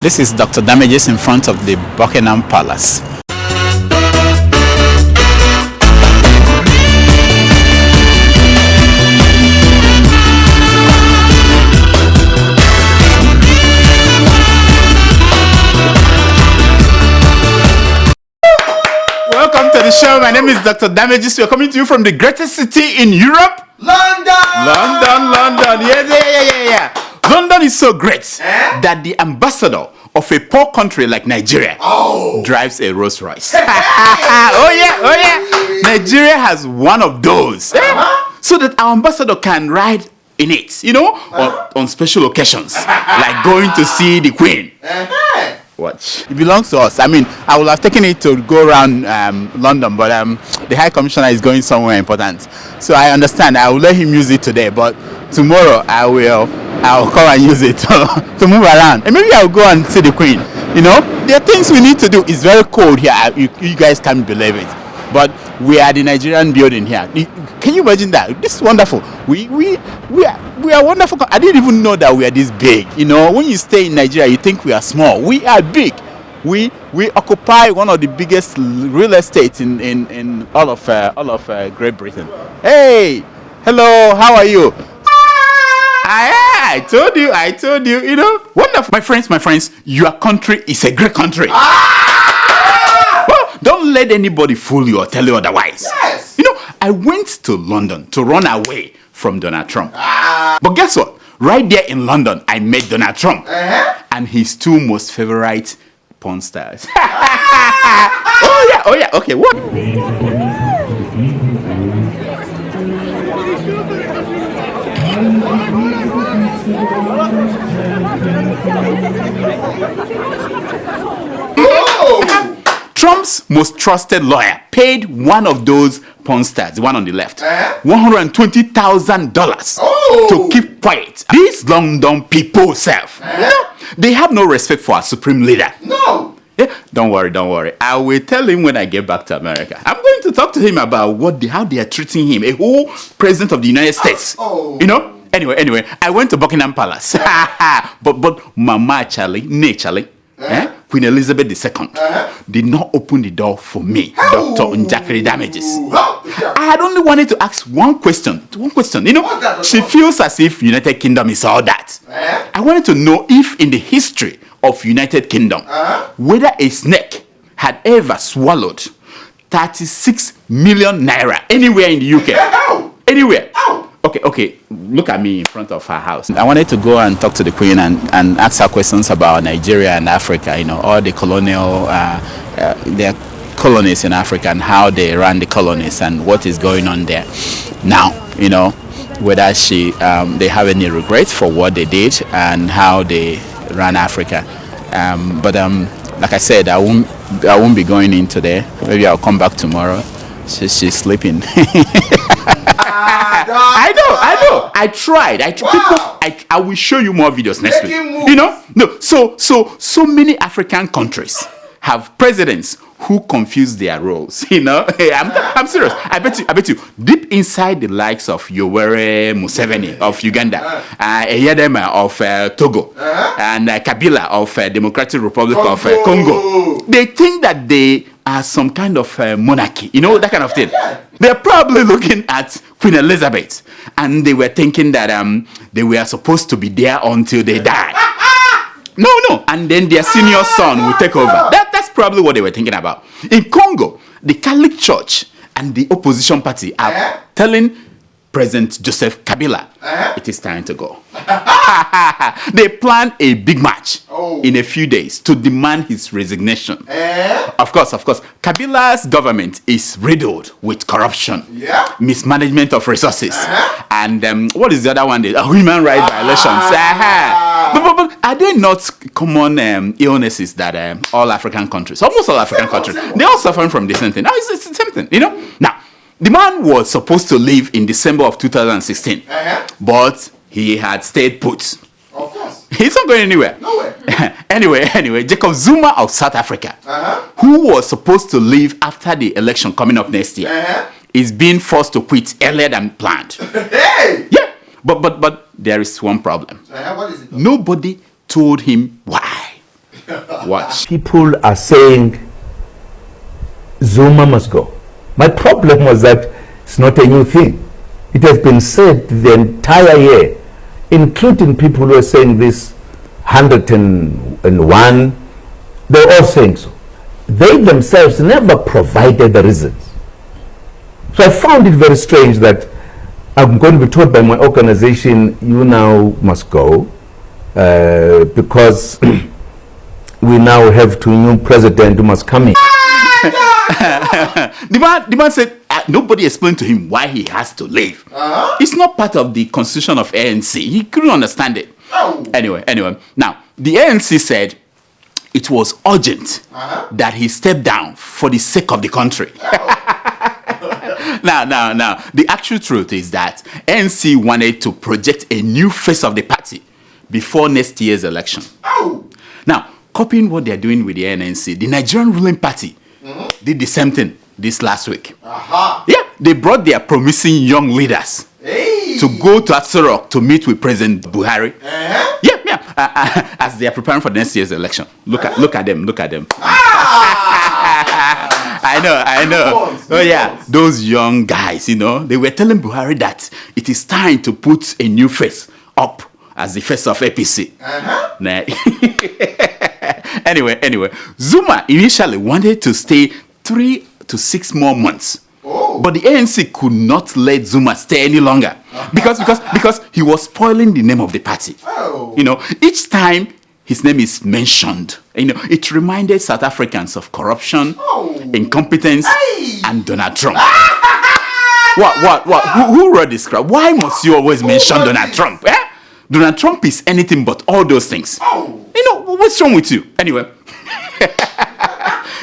This is Dr. Damages in front of the Buckingham Palace. Welcome to the show. My name is Dr. Damages. We're coming to you from the greatest city in Europe. London! Yeah. London is so great that the ambassador of a poor country like Nigeria drives a Rolls Royce. Oh yeah. Nigeria has one of those. So that our ambassador can ride in it, on special occasions, like going to see the Queen. Watch. It belongs to us. I mean, I would have taken it to go around London, but the High Commissioner is going somewhere important. So I understand. I will let him use it today, but tomorrow I'll come and use it to move around. And maybe I'll go and see the Queen. There are things we need to do. It's very cold here. You guys can't believe it. But we are the Nigerian building here. Can you imagine that? This is wonderful. We are wonderful. I didn't even know that we are this big. When you stay in Nigeria, you think we are small. We are big. We occupy one of the biggest real estates in all of Great Britain. Hey, hello, how are you? I told you. Wonderful. My friends, your country is a great country. Well, don't let anybody fool you or tell you otherwise. Yes. I went to London to run away from Donald Trump. But guess what? Right there in London, I met Donald Trump and his two most favorite porn stars. Oh yeah. Okay, what? Trump's most trusted lawyer paid one of those porn stars, the one on the left, $120,000 to keep quiet. These London people they have no respect for our supreme leader. No. Yeah, don't worry. I will tell him when I get back to America. I'm going to talk to him about how they are treating him, a whole president of the United States. Anyway, I went to Buckingham Palace. but Mama Charlie, Queen Elizabeth II did not open the door for me, Dr. Njakiri Damages. I had only wanted to ask one question. She feels as if United Kingdom is all that. I wanted to know if in the history of United Kingdom, whether a snake had ever swallowed 36 million naira anywhere in the UK. Anywhere. Okay, look at me in front of her house. I wanted to go and talk to the Queen and ask her questions about Nigeria and Africa, all the colonial, their colonies in Africa and how they ran the colonies and what is going on there now, whether they have any regrets for what they did and how they ran Africa. But like I said, I won't be going in today. Maybe I'll come back tomorrow. She's sleeping. I know. I tried. Wow. I will show you more videos next week. No. So many African countries have presidents who confuse their roles. I'm serious. I bet you. Deep inside the likes of Yoweri Museveni of Uganda, Eyedema of Togo, and Kabila of Democratic Republic of Congo, they think that they are some kind of monarchy, that kind of thing. They're probably looking at Queen Elizabeth and they were thinking that they were supposed to be there until they die. No, and then their senior son will take over. That's probably what they were thinking about. In Congo, the Catholic Church and the opposition party are telling President Joseph Kabila it is time to go. They plan a big march in a few days to demand his resignation. Of course, Kabila's government is riddled with corruption, mismanagement of resources, and what is the other one? Human rights violations. But are they not common illnesses that all African countries, almost all African countries, they all suffering from the same thing? It's the same thing, Now, the man was supposed to leave in December of 2016, but he had stayed put. Of course. He's not going anywhere. Nowhere. Anyway, Jacob Zuma of South Africa, who was supposed to leave after the election coming up next year, is being forced to quit earlier than planned. Hey! Yeah, but there is one problem. What is it? Nobody told him why. Watch. People are saying Zuma must go. My problem was that it's not a new thing. It has been said the entire year, including people who are saying this 101, they're all saying so. They themselves never provided the reasons. So I found it very strange that I'm going to be told by my organization, you now must go, because we now have a new president who must come in. The man said nobody explained to him why he has to leave. It's not part of the constitution of ANC. He couldn't understand it. Anyway, now the ANC said it was urgent that he step down for the sake of the country. Now, the actual truth is that ANC wanted to project a new face of the party before next year's election. Now, copying what they're doing with the NNC, the Nigerian ruling party did the same thing this last week. Yeah, they brought their promising young leaders to go to Asorok to meet with President Buhari. As they are preparing for next year's election. Look at them. I know. Oh yeah, those young guys, they were telling Buhari that it is time to put a new face up as the face of APC. Anyway, Zuma initially wanted to stay 3 to 6 more months. But the ANC could not let Zuma stay any longer because he was spoiling the name of the party. Each time his name is mentioned, it reminded South Africans of corruption, incompetence, and Donald Trump. What? Who wrote this crap? Why must you always mention Donald Trump? Donald Trump is anything but all those things. What's wrong with you? Anyway.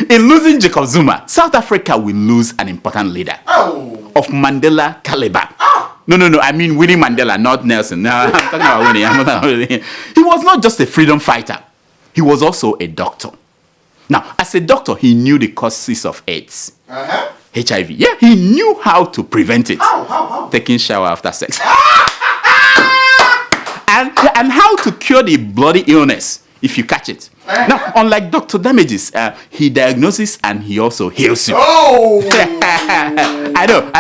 In losing Jacob Zuma, South Africa will lose an important leader of Mandela caliber. No, I mean Winnie Mandela, not Nelson. No, I'm talking about Winnie. He was not just a freedom fighter. He was also a doctor. Now, as a doctor, he knew the causes of AIDS. HIV. Yeah, he knew how to prevent it. How? Taking shower after sex. and how to cure the bloody illness if you catch it. Now, unlike Dr. Damages, he diagnoses and he also heals you. I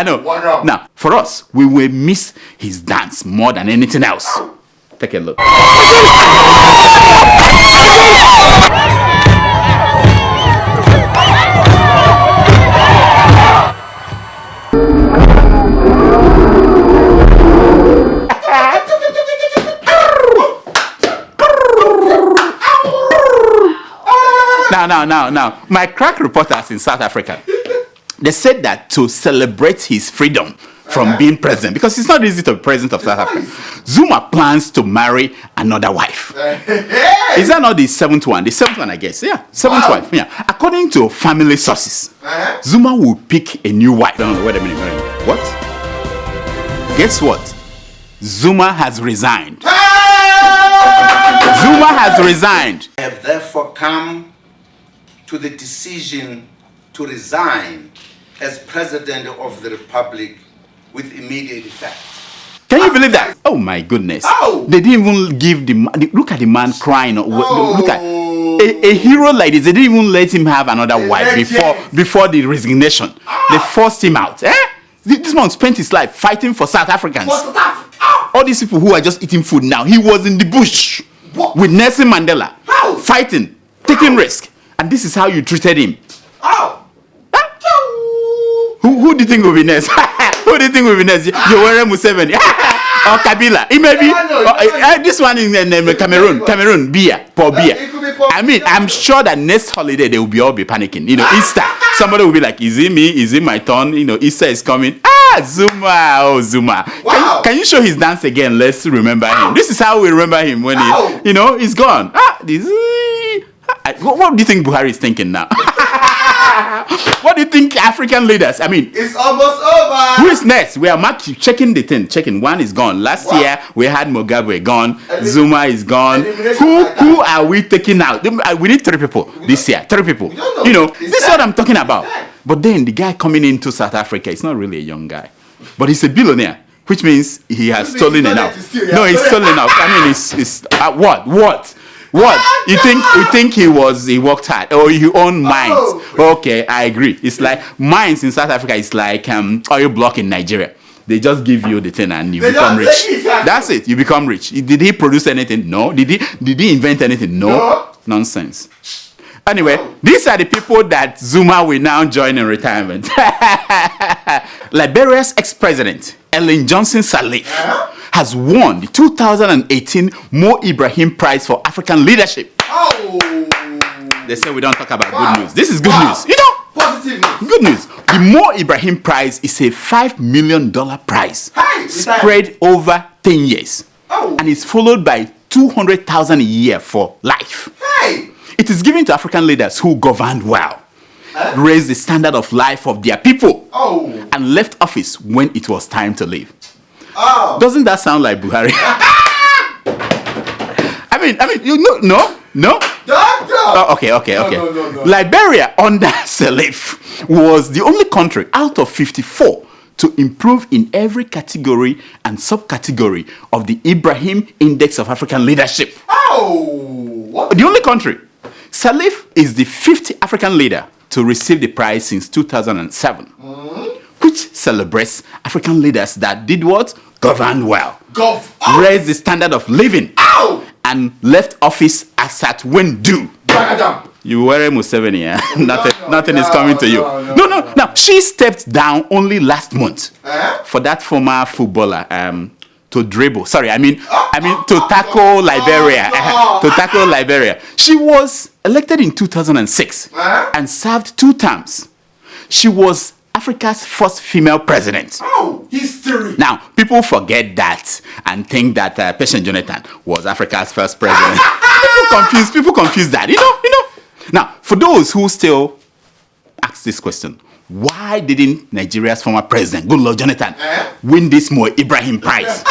know. Now, for us, we will miss his dance more than anything else. Take a look. Now, my crack reporters in South Africa, they said that to celebrate his freedom from being president, because it's not easy to be president of South Africa, Zuma plans to marry another wife. Is that not the seventh one? The seventh one, I guess. Yeah, seventh wife. Yeah. According to family sources, Zuma will pick a new wife. Wait a minute. What? Guess what? Zuma has resigned. Zuma has resigned. I have therefore come to the decision to resign as President of the Republic with immediate effect. Can you believe that? Oh my goodness. They didn't even give the man, look at the man crying. Look at a hero like this. They didn't even let him have another wife before the resignation. They forced him out. This man spent his life fighting for South Africans. All these people who are just eating food now. He was in the bush with Nelson Mandela, fighting, taking risk. And this is how you treated him. Who do you think will be next? Who do you think will be next? Yoweri Museveni or Kabila? It may be this one in Cameroon, Biya. I mean, I'm sure that next holiday they will all be panicking. Easter, somebody will be like, "Is it me? Is it my turn?" Easter is coming. Zuma, Zuma. Wow. Can you show his dance again? Let's remember him. This is how we remember him when he's gone. What do you think Buhari is thinking now? What do you think African leaders? I mean, it's almost over. Who is next? We are checking. One is gone. Last year we had Mugabe gone. Zuma is gone. Who are we taking out? We need 3 people this year. 3 people. This is what I'm talking about. But then the guy coming into South Africa is not really a young guy, but he's a billionaire, which means he has stolen enough. No, he's stolen enough. I mean, it's what? What? You think he worked hard or he owned mines? Okay, I agree. It's like mines in South Africa is like oil block in Nigeria. They just give you the thing and you become rich. That's it. You become rich. Did he produce anything? No. Did he invent anything? No. Nonsense. Anyway, these are the people that Zuma will now join in retirement. Liberia's ex-president, Ellen Johnson Sirleaf, has won the 2018 Mo Ibrahim Prize for African Leadership. They say we don't talk about good news. This is good news. You know? Positive news. Good news. The Mo Ibrahim Prize is a $5 million prize spread over 10 years. And it's followed by $200,000 a year for life. It is given to African leaders who governed well, raised the standard of life of their people, and left office when it was time to leave. Doesn't that sound like Buhari? I mean, you know, no. Okay. No. Liberia under Sirleaf was the only country out of 54 to improve in every category and subcategory of the Ibrahim Index of African Leadership. The only country. Sirleaf is the 5th African leader to receive the prize since 2007, which celebrates African leaders that did what? Governed well, raised the standard of living, and left office as at when due. Yoweri Museveni, nothing is coming to you. No. Now, she stepped down only last month for that former footballer to dribble. Sorry, I mean to tackle Liberia. To tackle Liberia. She was elected in 2006 and served 2 terms. She was Africa's first female president. History. Now, people forget that and think that Patient Jonathan was Africa's first president. People confuse that. You know. Now, for those who still ask this question, why didn't Nigeria's former president, Goodluck Jonathan, win this Mo Ibrahim Prize?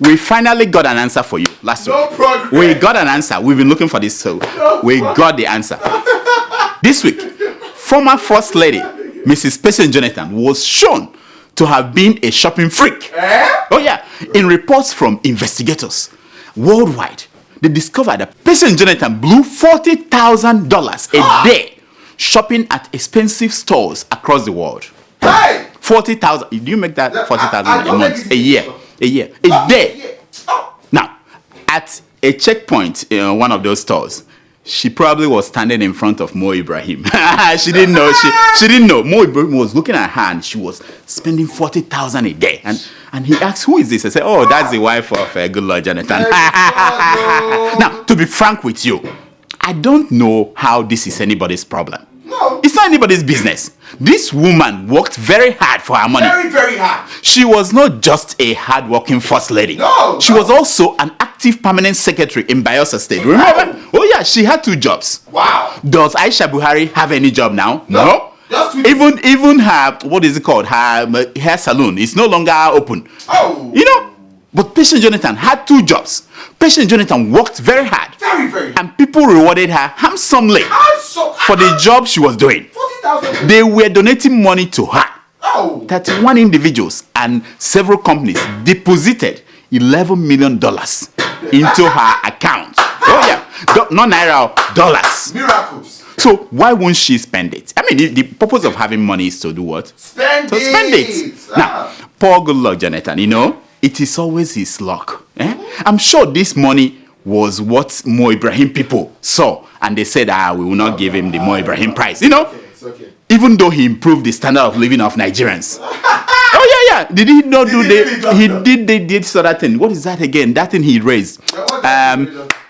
We finally got an answer for you last week. We got an answer. We've been looking for this, so we got the answer. This week, former First Lady, Mrs. Patient Jonathan, was shown to have been a shopping freak. In reports from investigators worldwide, they discovered that Patient Jonathan blew $40,000 a day shopping at expensive stores across the world. 40,000. Do you make that 40,000 a month? A year. A day. Now, at a checkpoint in one of those stores, she probably was standing in front of Mo Ibrahim. She didn't know. She didn't know. Mo Ibrahim was looking at her and she was spending 40,000 a day. And he asked, "Who is this?" I said, "Oh, that's the wife of Goodluck Jonathan." Now, to be frank with you, I don't know how this is anybody's problem. No. It's not anybody's business. This woman worked very hard for her money. Very, very hard. She was not just a hard-working first lady. She was also an active permanent secretary in Bayelsa State. Remember? She had 2 jobs. Wow. Does Aisha Buhari have any job now? No. Even her, what is it called? Her hair salon is no longer open. You know? But Patient Jonathan had 2 jobs. Patient Jonathan worked very hard. Very, very. And people rewarded her handsomely for the job she was doing. 40,000. They were donating money to her. 31 individuals and several companies deposited $11 million into her account. Not naira, dollars. Miracles. So why won't she spend it? I mean, the purpose of having money is to do what? Spend it. Now, poor Goodluck Jonathan, you know, it is always his luck. I'm sure this money was what Mo Ibrahim people saw, and they said, we will not give him the Mo Ibrahim Prize. You know, Okay. even though he improved the standard of living of Nigerians. Did he not do They did so that thing. What is that again? That thing he raised.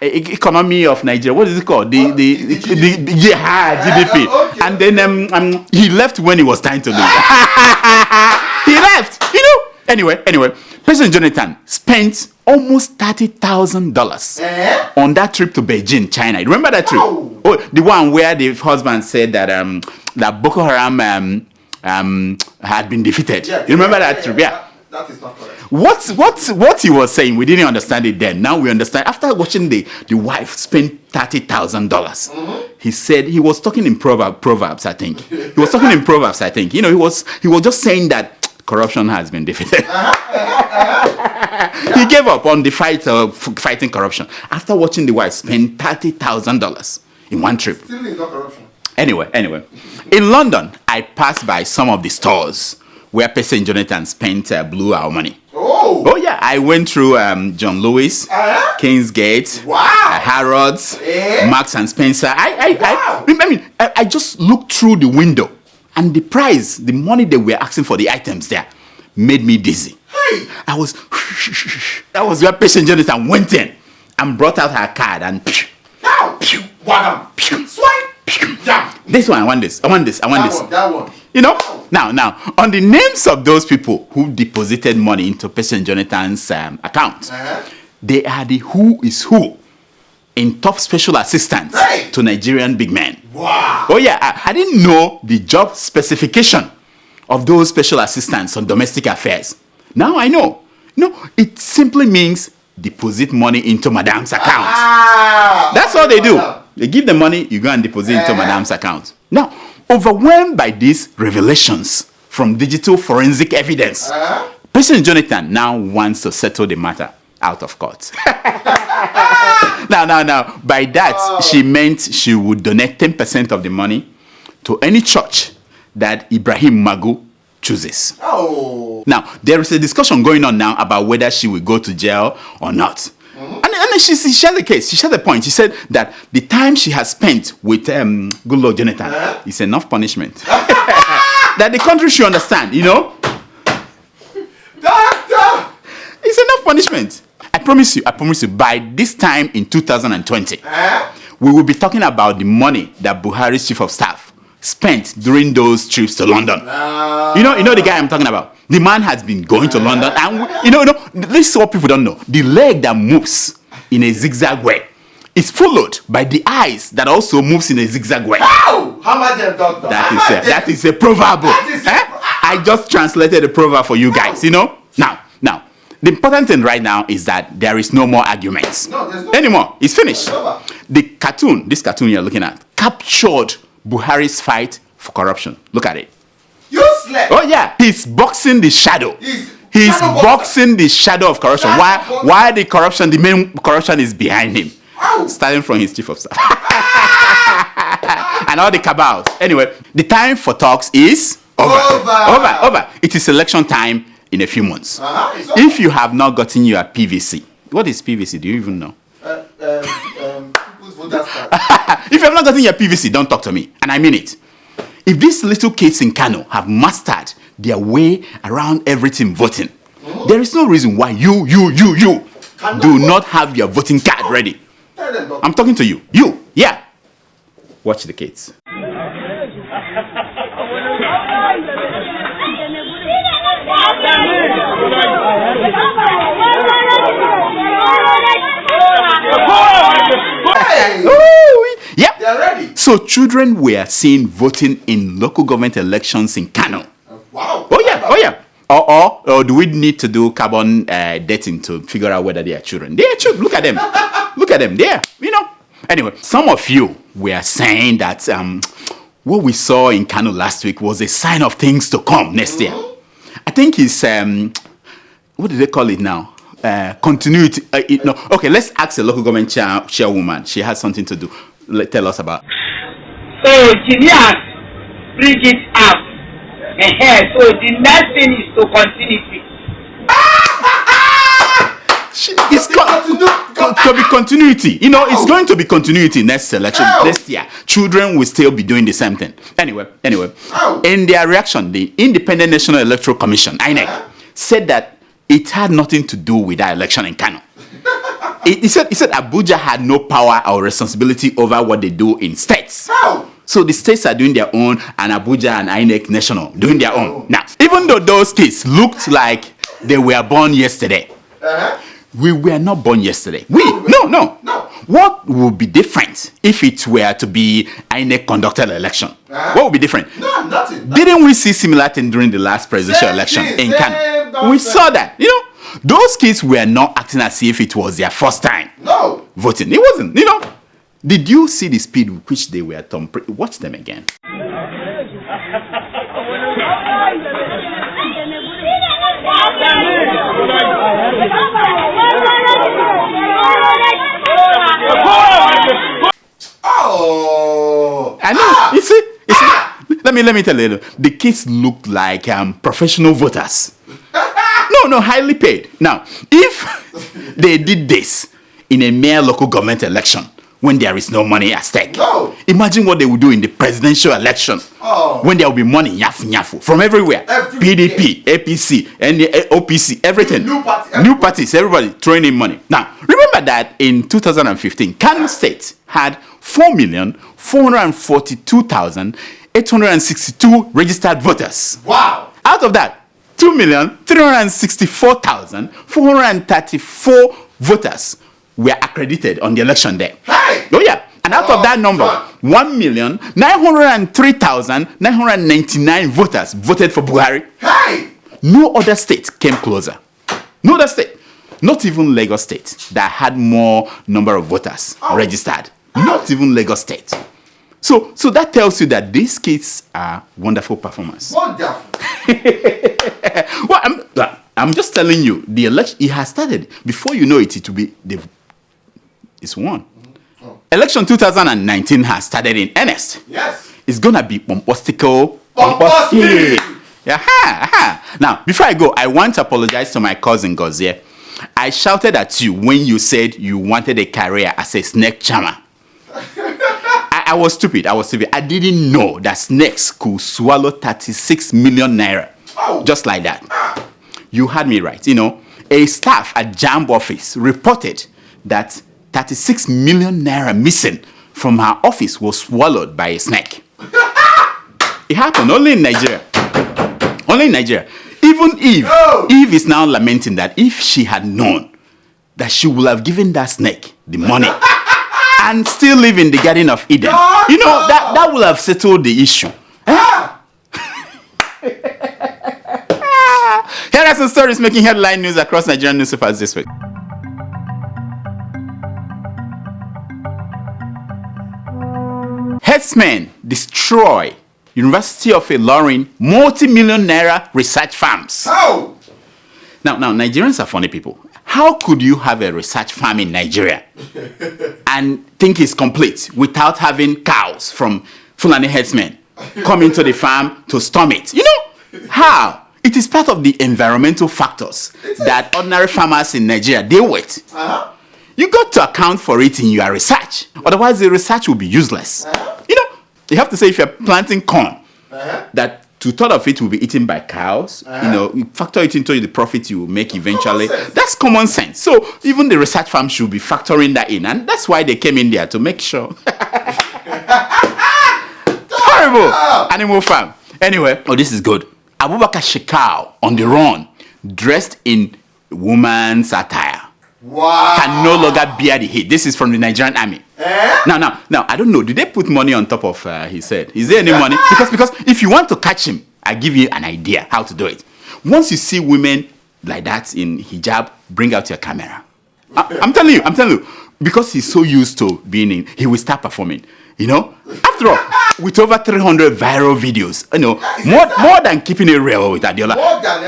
Economy of Nigeria. What is it called? The GDP. Okay. And then he left when it was time to leave. He left. You know. Anyway, President Jonathan spent almost $30,000 on that trip to Beijing, China. You remember that trip? The one where the husband said that that Boko Haram had been defeated. You remember that trip? That is not correct. What he was saying, we didn't understand it then. Now we understand. After watching the wife spend $30,000, he said he was talking in Proverbs. I think he was talking in Proverbs. I think, you know, he was just saying that corruption has been defeated. He gave up on the fight of fighting corruption after watching the wife spend $30,000 in one trip. Still is not corruption. Anyway, in London, I passed by some of the stores where President Jonathan spent blew our money. Oh yeah, I went through John Lewis, Kingsgate, Harrods, Marks and Spencer. I just looked through the window, and the price, the money they were asking for the items there, made me dizzy. Hey. That was where President Jonathan went in and brought out her card and this one, I want this. That one. You know, now, on the names of those people who deposited money into President Jonathan's account, they are the who is who in top special assistants to Nigerian big men. Wow. Oh yeah, I didn't know the job specification of those special assistants on domestic affairs. Now I know. No, it simply means deposit money into Madam's account. That's all they do. They give the money, you go and deposit into Madam's account. Now, overwhelmed by these revelations from digital forensic evidence, President Jonathan now wants to settle the matter out of court. Now, by that, she meant she would donate 10% of the money to any church that Ibrahim Magu chooses. Now, there is a discussion going on now about whether she will go to jail or not. And she shared the case. She shared the point. She said that the time she has spent with Goodluck Jonathan is enough punishment. That the country should understand, you know. Doctor! It's enough punishment. I promise you, by this time in 2020, we will be talking about the money that Buhari's chief of staff spent during those trips to London. You know the guy I'm talking about. The man has been going to London, and you know, this is what people don't know. The leg that moves in a zigzag way is followed by the eyes that also moves in a zigzag way. How much, doctor? That is a proverb. I just translated the proverb for you guys. You know. Now, the important thing right now is that there is no more arguments anymore. It's finished. This cartoon you're looking at, captured Buhari's fight for corruption. Look at it. You slept. Oh yeah, he's boxing the shadow. He's boxing the shadow of corruption. Why the main corruption is behind him. Starting from his chief of staff. And all the cabals. Anyway, the time for talks is over. It is election time in a few months. If you have not gotten your PVC, what is PVC? Do you even know? People's Voters Card. If you have not gotten your PVC, don't talk to me. And I mean it. If these little kids in Kano have mastered their way around everything voting, there is no reason why you do not have your voting card ready. I'm talking to you. Yeah. Watch the kids. Yep. They're ready. So children were seen voting in local government elections in Kano. Wow. Oh yeah. Or do we need to do carbon dating to figure out whether they are children? They are children. Look at them. Look at them. There. You know. Anyway, some of you were saying that what we saw in Kano last week was a sign of things to come next year. I think it's what do they call it now? Continuity. Okay, let's ask the local government chairwoman. She has something to do. Tell us about. So Genius, bring it up. So the next thing is to continuity. It's to be continuity. You know, it's going to be continuity next election, next year. Children will still be doing the same thing. Anyway. In their reaction, the Independent National Electoral Commission, INEC, said that it had nothing to do with that election in Kano. It said Abuja had no power or responsibility over what they do in states. So the states are doing their own, and Abuja and INEC National doing their own. Now, even though those kids looked like they were born yesterday, we were not born yesterday. No. What would be different if it were to be INEC conducted election? What would be different? No, nothing. Didn't we see similar thing during the last presidential election in Kano? We saw that. You know, those kids were not acting as if it was their first time voting. It wasn't. You know. Did you see the speed with which they were watch them again. You see? Let me tell you. The kids look like professional voters. No, highly paid. Now, if they did this in a mere local government election when there is no money at stake, imagine what they would do in the presidential election when there will be money nyafu from everywhere. PDP, APC, and OPC, everything. New parties, everybody throwing in money. Now, remember that in 2015, Kano State had 4,442,862 registered voters. Wow. Out of that, 2,364,434 voters were accredited on the election day. Hey! Oh yeah. And out of that number, 1,903,999 voters voted for Buhari. Hey! No other state came closer. No other state. Not even Lagos State that had more number of voters registered. Not even Lagos State. So that tells you that these kids are wonderful performers. Wonderful. Well, I'm just telling you, the election, it has started. Before you know it, it will be, it's won. Election 2019 has started in earnest. Yes. It's going to be pompostical. Pomposity. Now, before I go, I want to apologize to my cousin Gozie. I shouted at you when you said you wanted a career as a snake charmer. I was stupid. I didn't know that snakes could swallow 36 million naira. Just like that. You had me right. You know, a staff at JAMB office reported that 36 million naira missing from her office was swallowed by a snake. It happened only in Nigeria. Only in Nigeria. Even Eve is now lamenting that if she had known that she would have given that snake the money and still live in the Garden of Eden, you know, that would have settled the issue. Here are some stories making headline news across Nigerian newspapers this week. Herdsmen destroy University of Ilorin multi-million naira research farms. Oh! Now, Nigerians are funny people. How could you have a research farm in Nigeria and think it's complete without having cows from Fulani herdsmen come into the farm to storm it? You know, how? It is part of the environmental factors that ordinary farmers in Nigeria deal with. You got to account for it in your research. Otherwise, the research will be useless. You know, you have to say if you're planting corn, that 2/3 of it will be eaten by cows. You know, you factor it into the profit you will make eventually. That's common sense. So even the research farm should be factoring that in. And that's why they came in there, to make sure. Horrible animal farm. Anyway, this is good. Abubakar Shekau on the run, dressed in woman's attire. Wow. Can no longer bear the heat. This is from the Nigerian army. Now, I don't know. Did they put money on top of his head? Is there any money? Because if you want to catch him, I give you an idea how to do it. Once you see women like that in hijab, bring out your camera. I'm telling you. Because he's so used to being in, he will start performing. You know? After all, with over 300 viral videos, you know, more than keeping it real with Adiola,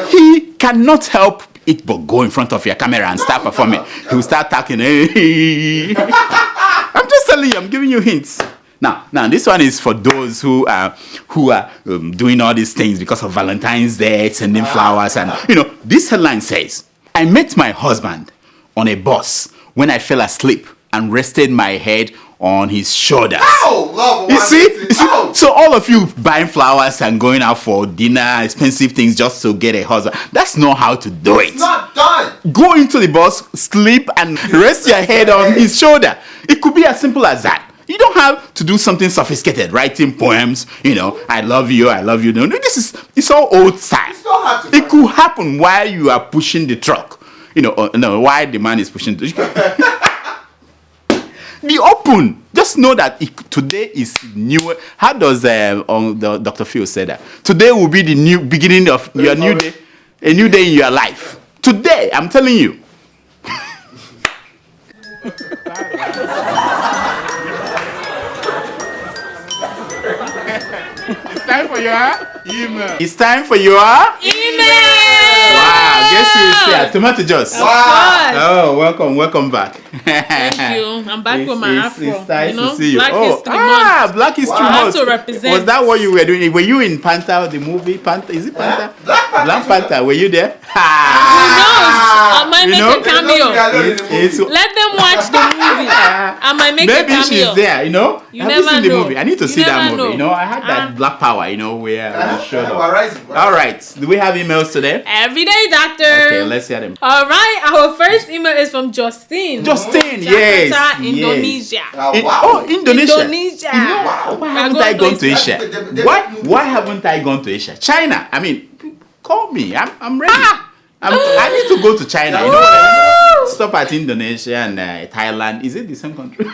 he cannot help it but go in front of your camera and start performing. He will start talking. Hey. I'm just telling you, I'm giving you hints. Now, this one is for those who are doing all these things because of Valentine's Day, sending flowers, and you know, this headline says, "I met my husband on a bus when I fell asleep and rested my head on his shoulders." You see? So all of you buying flowers and going out for dinner, expensive things just to get a husband, that's not how to do it. It's not done. Go into the bus, sleep, and rest your head on his shoulder. It could be as simple as that. You don't have to do something sophisticated, writing poems, you know, I love you. No, it's all old style. It could happen while you are pushing the truck. You know, while the man is pushing the truck. Be open. Just know that today is new. How does Dr. Phil say that? Today will be the new beginning of your new day, a new day in your life. Today, I'm telling you. It's time for your email. It's time for your email. Wow, guess who is here? Tomato Juice. Wow. Oh, welcome back. Thank you. I'm back with my afro. It's nice you know? to see you. Black History Month. Black History I have Month. to represent. Was that what you were doing? Were you in Panther, the movie? Panther? Is it Panther? Black Panther. Were you there? Who knows? I might make a cameo. It's- Let them watch the movie. I might make a Maybe cameo. she's there, you know. You Have never seen the know. movie? I need to You see that never movie. know. You know, I had that Black Power, you know, where we showed up. Rising. All right. Do we have emails today? Everyday doctor. Okay, let's hear them. All right. Our first email is from Justine. Justine, Jakarta, yes. Indonesia. Wow. Indonesia. Indonesia. You know, why haven't I gone to Asia? Why haven't I gone to Asia? China. I mean, call me. I'm ready. I need to go to China. You know what I mean? Stop at Indonesia and Thailand. Is it the same country?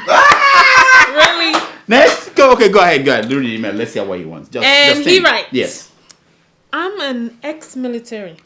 Really? Next, go ahead. Do the email. Let's hear what he wants. And he writes, yes. I'm an ex-military.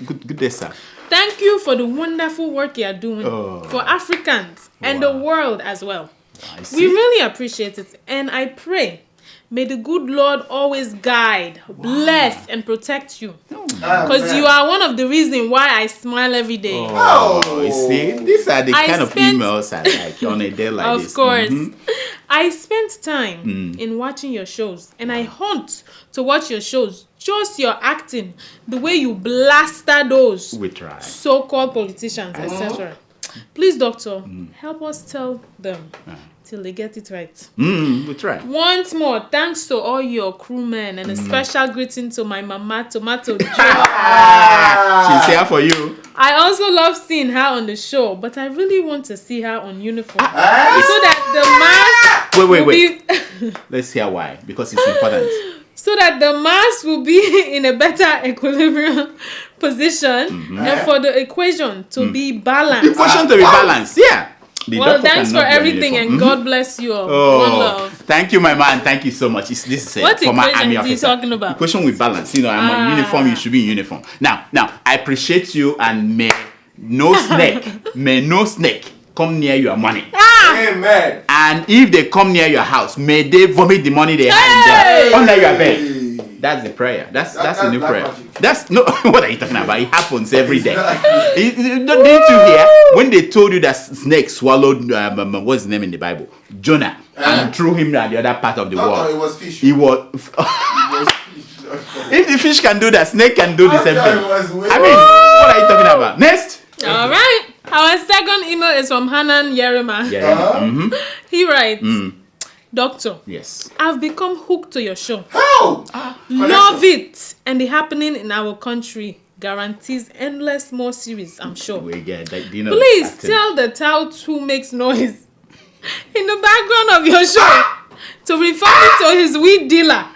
Good day, sir. Thank you for the wonderful work you are doing for Africans and the world as well. I see. We really appreciate it, and I pray may the good Lord always guide, bless, and protect you. Because you are one of the reasons why I smile every day. Oh, you see, these are the kind of emails I like on a day like this. Of course. I spent time in watching your shows, and I hunt to watch your shows. Just your acting, the way you blaster those We try. so-called politicians, etc. Please, doctor, help us tell them till they get it right. We try. Once more, thanks to all your crewmen, and a special greeting to my mama, Tomato Joe. She's here for you. I also love seeing her on the show, but I really want to see her on uniform so that the mask will Wait. Let's hear why. Because it's important. so that the mass will be in a better equilibrium position and for the equation to be balanced. Equation to be balanced. Yeah. The Well, doctor thanks for cannot be on everything, uniform. and God bless you all. One love. Thank you, my man. Thank you so much. This is What for my equation army is he officer. talking about? Equation with balance. You know, I'm on uniform. You should be in uniform. Now, I appreciate you, and may no snake come near your money. Amen. And if they come near your house, may they vomit the money they have in there under your bed. That's the prayer. That's the new prayer. magic. That's no. What are you talking about? It happens every day. Didn't you hear when they told you that snake swallowed what's his name in the Bible? Jonah, and threw him at the other part of the world. It was fish. It was. If the fish can do that, snake can do the same thing. I mean, what are you talking about? Next. All right. Our second email is from Hanan Yerima. Yeah. He writes, Doctor, Yes. I've become hooked to your show. How? Love it. And the happening in our country guarantees endless more series, I'm sure. We get that. You know, Please acting. tell the tout who makes noise in the background of your show to refer me to his weed dealer.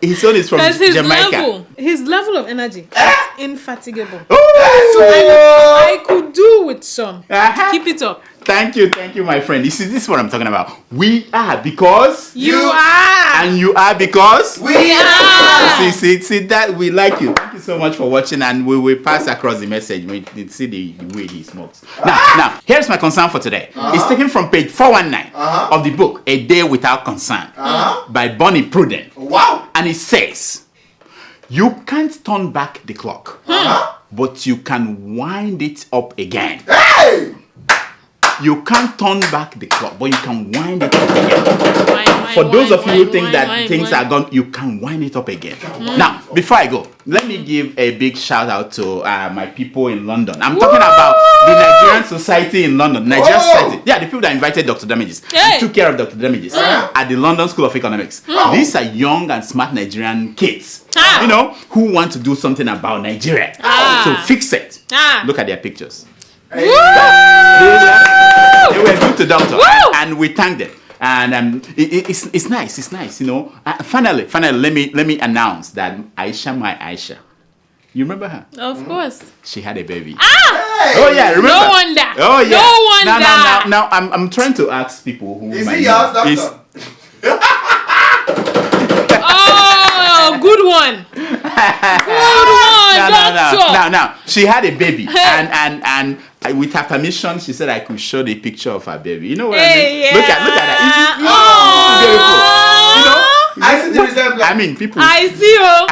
His son is from Because Jamaica. his level of energy is infatigable. Oh! I could do with some. Keep it up. Thank you, my friend. This is what I'm talking about. We are because You are. and you are because We are. See that we like you. Thank you so much for watching, and we will pass across the message when you see the way he smokes. Now, here's my concern for today. It's taken from page 419 of the book A Day Without Concern by Bonnie Pruden. Wow. And it says, you can't turn back the clock, but you can wind it up again. Hey! You can't turn back the clock, but you can wind it up again. Wine, For those of you who wine, think wine, that wine, things wine. are gone, you can wind it up again. Now, before I go, let me give a big shout out to my people in London. I'm talking about the Nigerian Society in London. Nigerian Society. Yeah, the people that invited Dr. Damages and took care of Dr. Damages at the London School of Economics. These are young and smart Nigerian kids, you know, who want to do something about Nigeria. So fix it. Look at their pictures. They were good to Doctor, and we thanked them. And it's nice, you know. Finally, let me announce that my Aisha. You remember her? Of course. She had a baby. Oh yeah, remember? No wonder. Oh yeah. No wonder. Now I'm trying to ask people who Is might he know. yours, doctor? Oh, good one. Good one, doctor. Now, she had a baby, and with her permission, she said I could show the picture of her baby. You know what I mean? Yeah. Look at that. It's Oh. beautiful. You know. I see the I mean, people. I see you.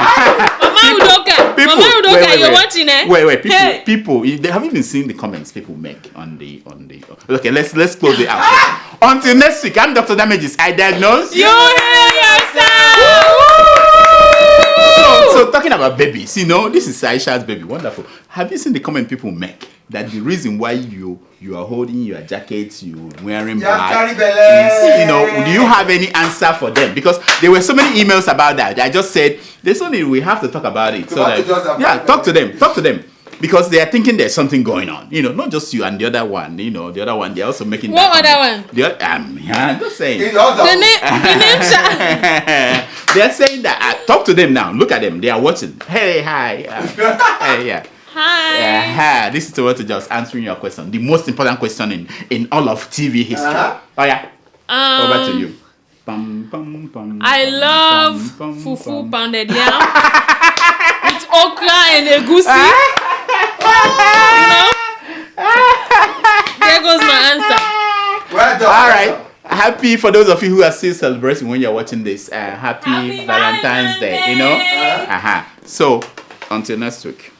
Mama Udoka. People, Mama Udoka, wait. you're watching, eh? Wait. Hey. People. They haven't even seen the comments people make on the. Okay, let's close it out. Until next week, I'm Dr. Damages. I diagnose. You hear yourself. So talking about babies, this is Aisha's baby. Wonderful. Have you seen the comment people make that the reason why you are holding your jacket, you wearing black, is, do you have any answer for them? Because there were so many emails about that. I just said there's only we have to talk about it. Talk to them. Because they are thinking there's something going on, not just you and the other one. The other one they're also making. What other one? I'm just saying. The name. They're saying that. Talk to them now. Look at them. They are watching. Hey, hi. Hey, yeah. Hi. This is Toronto just answering your question. The most important question in all of TV history. Oh yeah. Over to you. I love fufu pounded yam with okra and egusi. There goes my answer. Well done. All right. Happy for those of you who are still celebrating when you're watching this. Happy Valentine's Day. So until next week.